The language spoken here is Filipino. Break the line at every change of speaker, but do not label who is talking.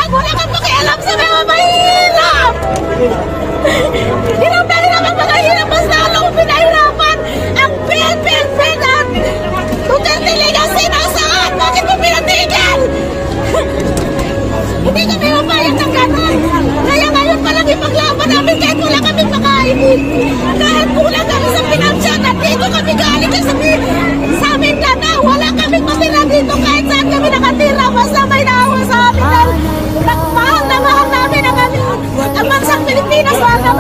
yan! Wala kang pakialam sa mga mahirap! Hirap na hirap ang mga hirap, mas lalo kong pinahirapan ang PNP at Duterte Legacy nasaan? Bakit mo pinatigil? Hindi kami mapayag ng gano'n. Kaya ngayon palang ipaglaban namin kahit wala kami makainin. Kahit kulang kami sa pinansya, nandito kami galing sa amin na wala kami matira dito kahit saan kami nakatira. Basta may naawa sa amin dahil mahal na mahal namin ang bansang Pilipinas. Mahal na